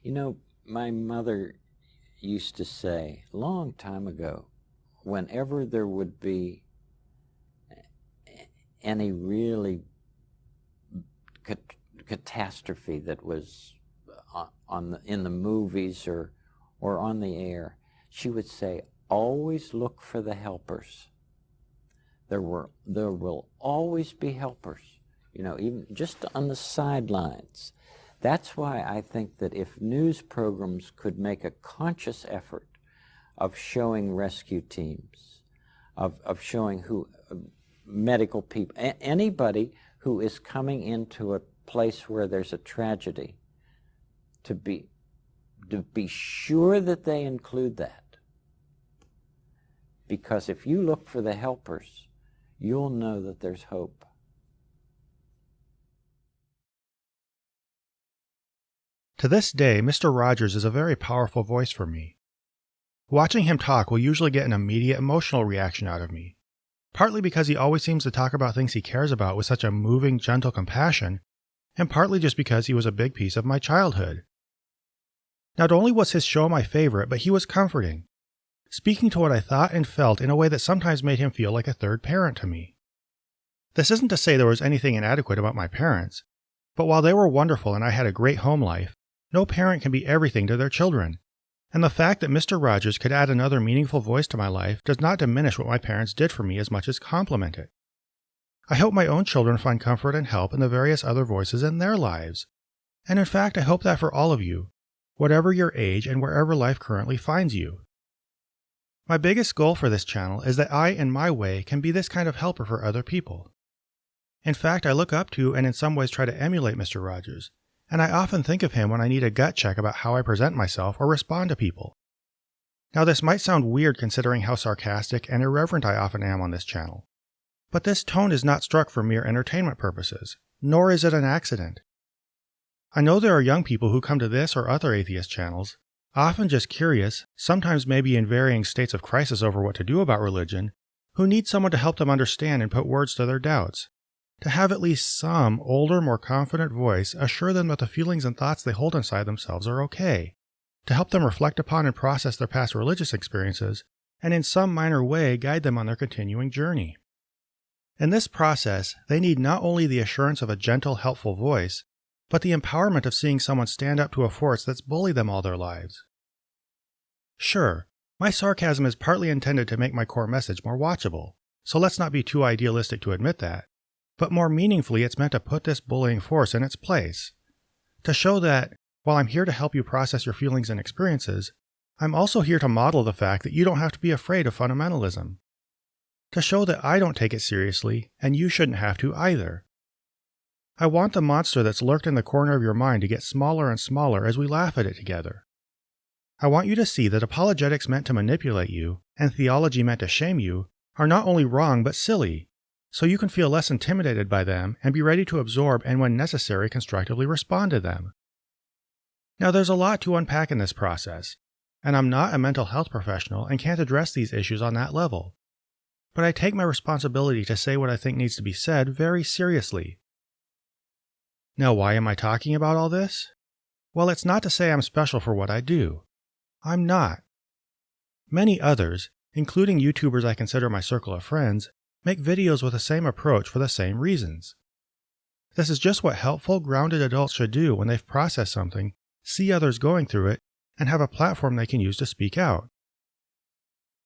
You know, my mother used to say, a long time ago, whenever there would be any really catastrophe that was in the movies or on the air, she would say, always look for the helpers. There will always be helpers, you know, even just on the sidelines. That's why I think that if news programs could make a conscious effort of showing rescue teams, of showing medical people, anybody who is coming into a place where there's a tragedy, to be sure that they include that. Because if you look for the helpers, you'll know that there's hope. To this day, Mr. Rogers is a very powerful voice for me. Watching him talk will usually get an immediate emotional reaction out of me, partly because he always seems to talk about things he cares about with such a moving, gentle compassion, and partly just because he was a big piece of my childhood. Not only was his show my favorite, but he was comforting, speaking to what I thought and felt in a way that sometimes made him feel like a third parent to me. This isn't to say there was anything inadequate about my parents, but while they were wonderful and I had a great home life, no parent can be everything to their children, and the fact that Mr. Rogers could add another meaningful voice to my life does not diminish what my parents did for me as much as compliment it. I hope my own children find comfort and help in the various other voices in their lives, and in fact I hope that for all of you, whatever your age and wherever life currently finds you. My biggest goal for this channel is that I, in my way, can be this kind of helper for other people. In fact, I look up to and in some ways try to emulate Mr. Rogers, and I often think of him when I need a gut check about how I present myself or respond to people. Now this might sound weird considering how sarcastic and irreverent I often am on this channel, but this tone is not struck for mere entertainment purposes, nor is it an accident. I know there are young people who come to this or other atheist channels, often just curious, sometimes maybe in varying states of crisis over what to do about religion, who need someone to help them understand and put words to their doubts. To have at least some older, more confident voice assure them that the feelings and thoughts they hold inside themselves are okay, to help them reflect upon and process their past religious experiences, and in some minor way guide them on their continuing journey. In this process, they need not only the assurance of a gentle, helpful voice, but the empowerment of seeing someone stand up to a force that's bullied them all their lives. Sure, my sarcasm is partly intended to make my core message more watchable, so let's not be too idealistic to admit that. But more meaningfully, it's meant to put this bullying force in its place. To show that, while I'm here to help you process your feelings and experiences, I'm also here to model the fact that you don't have to be afraid of fundamentalism. To show that I don't take it seriously, and you shouldn't have to either. I want the monster that's lurked in the corner of your mind to get smaller and smaller as we laugh at it together. I want you to see that apologetics meant to manipulate you, and theology meant to shame you, are not only wrong but silly, so you can feel less intimidated by them and be ready to absorb and when necessary constructively respond to them. Now there's a lot to unpack in this process, and I'm not a mental health professional and can't address these issues on that level. But I take my responsibility to say what I think needs to be said very seriously. Now why am I talking about all this? Well, it's not to say I'm special for what I do. I'm not. Many others, including YouTubers I consider my circle of friends, make videos with the same approach for the same reasons. This is just what helpful, grounded adults should do when they've processed something, see others going through it, and have a platform they can use to speak out.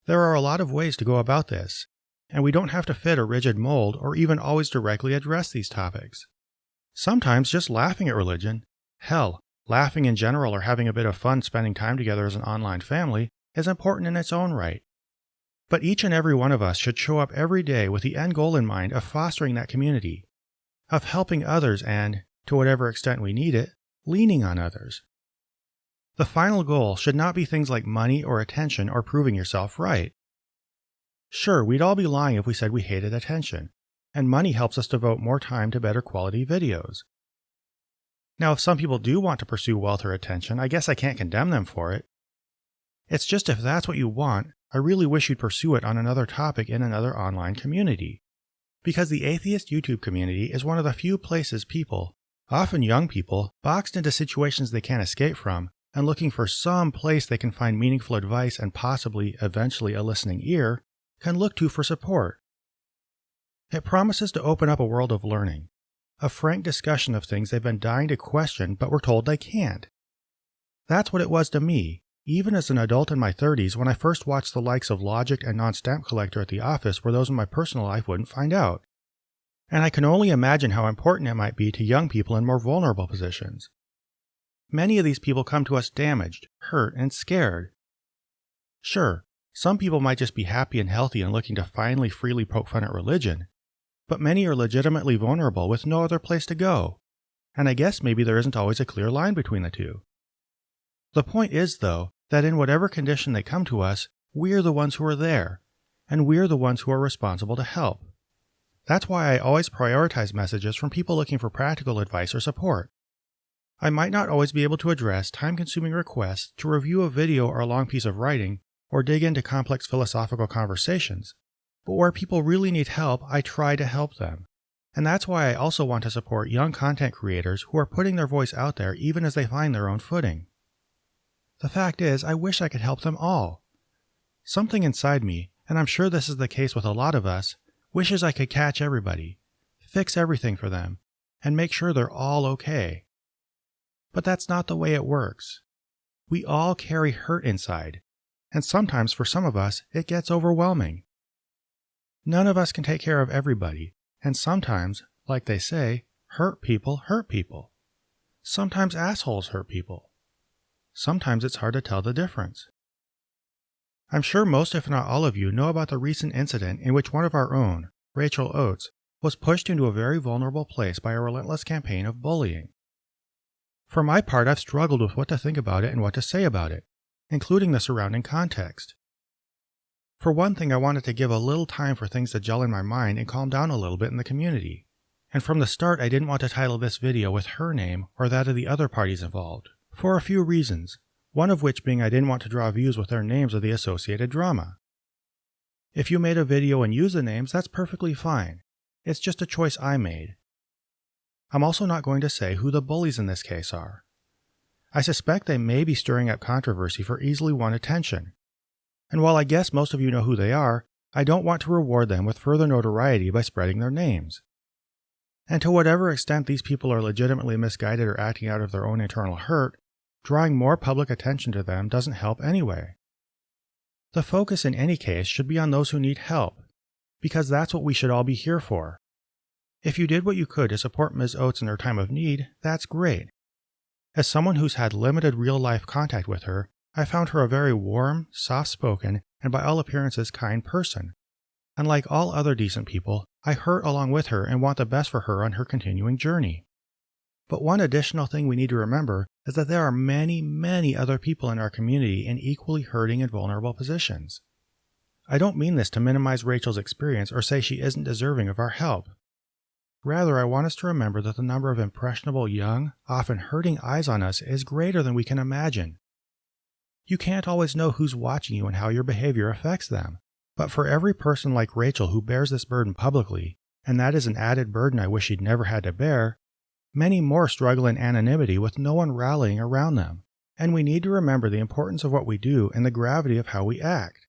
There are a lot of ways to go about this, and we don't have to fit a rigid mold or even always directly address these topics. Sometimes just laughing at religion, hell, laughing in general or having a bit of fun spending time together as an online family, is important in its own right. But each and every one of us should show up every day with the end goal in mind of fostering that community, of helping others and, to whatever extent we need it, leaning on others. The final goal should not be things like money or attention or proving yourself right. Sure, we'd all be lying if we said we hated attention, and money helps us devote more time to better quality videos. Now, if some people do want to pursue wealth or attention, I guess I can't condemn them for it. It's just if that's what you want, I really wish you'd pursue it on another topic in another online community. Because the atheist YouTube community is one of the few places people, often young people, boxed into situations they can't escape from, and looking for some place they can find meaningful advice and possibly, eventually, a listening ear, can look to for support. It promises to open up a world of learning, a frank discussion of things they've been dying to question but were told they can't. That's what it was to me, even as an adult in my 30s when I first watched the likes of Logic and Non-Stamp Collector at the office where those in my personal life wouldn't find out. And I can only imagine how important it might be to young people in more vulnerable positions. Many of these people come to us damaged, hurt, and scared. Sure, some people might just be happy and healthy and looking to finally freely poke fun at religion, but many are legitimately vulnerable with no other place to go, and I guess maybe there isn't always a clear line between the two. The point is, though, that in whatever condition they come to us, we're the ones who are there, and we're the ones who are responsible to help. That's why I always prioritize messages from people looking for practical advice or support. I might not always be able to address time-consuming requests to review a video or a long piece of writing or dig into complex philosophical conversations, but where people really need help, I try to help them. And that's why I also want to support young content creators who are putting their voice out there even as they find their own footing. The fact is, I wish I could help them all. Something inside me, and I'm sure this is the case with a lot of us, wishes I could catch everybody, fix everything for them, and make sure they're all okay. But that's not the way it works. We all carry hurt inside, and sometimes for some of us, it gets overwhelming. None of us can take care of everybody, and sometimes, like they say, hurt people hurt people. Sometimes assholes hurt people. Sometimes it's hard to tell the difference. I'm sure most, if not all of you, know about the recent incident in which one of our own, Rachel Oates, was pushed into a very vulnerable place by a relentless campaign of bullying. For my part, I've struggled with what to think about it and what to say about it, including the surrounding context. For one thing, I wanted to give a little time for things to gel in my mind and calm down a little bit in the community. And from the start, I didn't want to title this video with her name or that of the other parties involved, for a few reasons. One of which being I didn't want to draw views with their names of the associated drama. If you made a video and used the names, that's perfectly fine. It's just a choice I made. I'm also not going to say who the bullies in this case are. I suspect they may be stirring up controversy for easily won attention. And while I guess most of you know who they are, I don't want to reward them with further notoriety by spreading their names. And to whatever extent these people are legitimately misguided or acting out of their own internal hurt, drawing more public attention to them doesn't help anyway. The focus in any case should be on those who need help, because that's what we should all be here for. If you did what you could to support Ms. Oates in her time of need, that's great. As someone who's had limited real-life contact with her, I found her a very warm, soft-spoken, and by all appearances kind person. And like all other decent people, I hurt along with her and want the best for her on her continuing journey. But one additional thing we need to remember is that there are many, many other people in our community in equally hurting and vulnerable positions. I don't mean this to minimize Rachel's experience or say she isn't deserving of our help. Rather, I want us to remember that the number of impressionable, young, often hurting eyes on us is greater than we can imagine. You can't always know who's watching you and how your behavior affects them, but for every person like Rachel who bears this burden publicly, and that is an added burden I wish she'd never had to bear, many more struggle in anonymity with no one rallying around them, and we need to remember the importance of what we do and the gravity of how we act.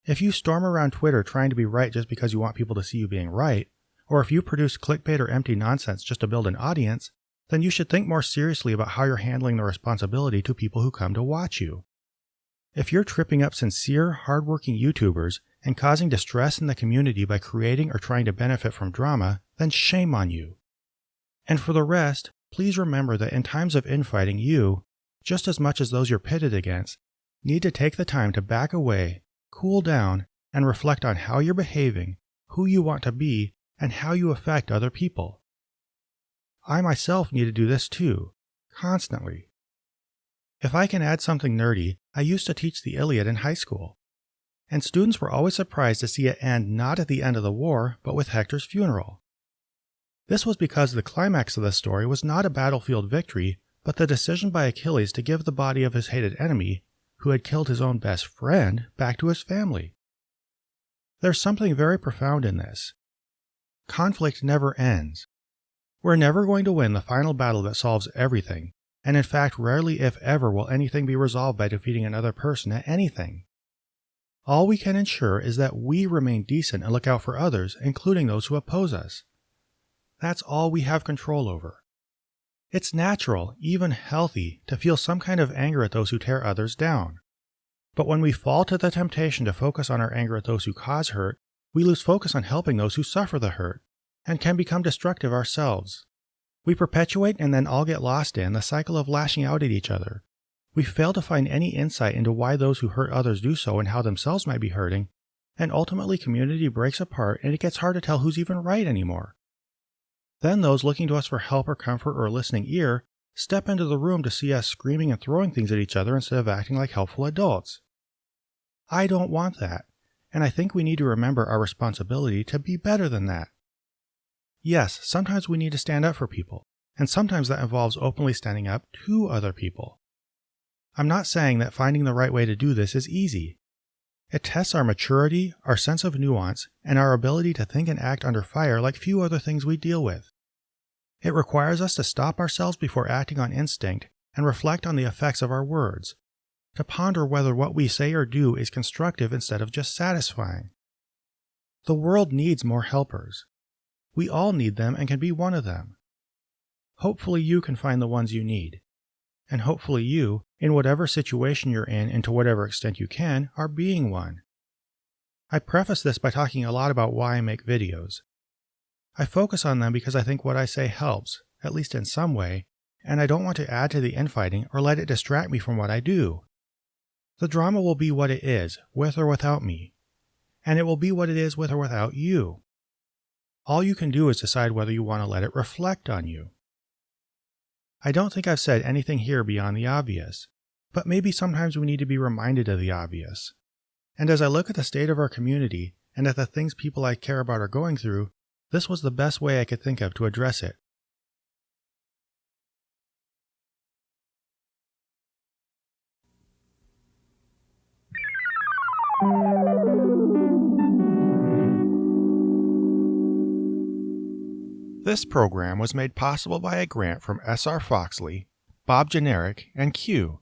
If you storm around Twitter trying to be right just because you want people to see you being right, or if you produce clickbait or empty nonsense just to build an audience, then you should think more seriously about how you're handling the responsibility to people who come to watch you. If you're tripping up sincere, hardworking YouTubers and causing distress in the community by creating or trying to benefit from drama, then shame on you. And for the rest, please remember that in times of infighting, you, just as much as those you're pitted against, need to take the time to back away, cool down, and reflect on how you're behaving, who you want to be, and how you affect other people. I myself need to do this too, constantly. If I can add something nerdy, I used to teach the Iliad in high school, and students were always surprised to see it end not at the end of the war, but with Hector's funeral. This was because the climax of the story was not a battlefield victory, but the decision by Achilles to give the body of his hated enemy, who had killed his own best friend, back to his family. There's something very profound in this. Conflict never ends. We're never going to win the final battle that solves everything, and in fact rarely if ever will anything be resolved by defeating another person at anything. All we can ensure is that we remain decent and look out for others, including those who oppose us. That's all we have control over. It's natural, even healthy, to feel some kind of anger at those who tear others down. But when we fall to the temptation to focus on our anger at those who cause hurt, we lose focus on helping those who suffer the hurt, and can become destructive ourselves. We perpetuate and then all get lost in the cycle of lashing out at each other. We fail to find any insight into why those who hurt others do so and how themselves might be hurting, and ultimately community breaks apart and it gets hard to tell who's even right anymore. Then those looking to us for help or comfort or a listening ear step into the room to see us screaming and throwing things at each other instead of acting like helpful adults. I don't want that, and I think we need to remember our responsibility to be better than that. Yes, sometimes we need to stand up for people, and sometimes that involves openly standing up to other people. I'm not saying that finding the right way to do this is easy. It tests our maturity, our sense of nuance, and our ability to think and act under fire like few other things we deal with. It requires us to stop ourselves before acting on instinct and reflect on the effects of our words, to ponder whether what we say or do is constructive instead of just satisfying. The world needs more helpers. We all need them and can be one of them. Hopefully you can find the ones you need. And hopefully you, in whatever situation you're in and to whatever extent you can, are being one. I preface this by talking a lot about why I make videos. I focus on them because I think what I say helps, at least in some way, and I don't want to add to the infighting or let it distract me from what I do. The drama will be what it is, with or without me, and it will be what it is with or without you. All you can do is decide whether you want to let it reflect on you. I don't think I've said anything here beyond the obvious, but maybe sometimes we need to be reminded of the obvious. And as I look at the state of our community and at the things people I care about are going through, this was the best way I could think of to address it. This program was made possible by a grant from S.R. Foxley, Bob Generic, and Q,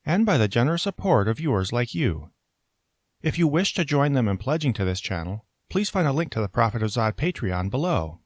and by the generous support of viewers like you. If you wish to join them in pledging to this channel, please find a link to the Prophet of Zod Patreon below.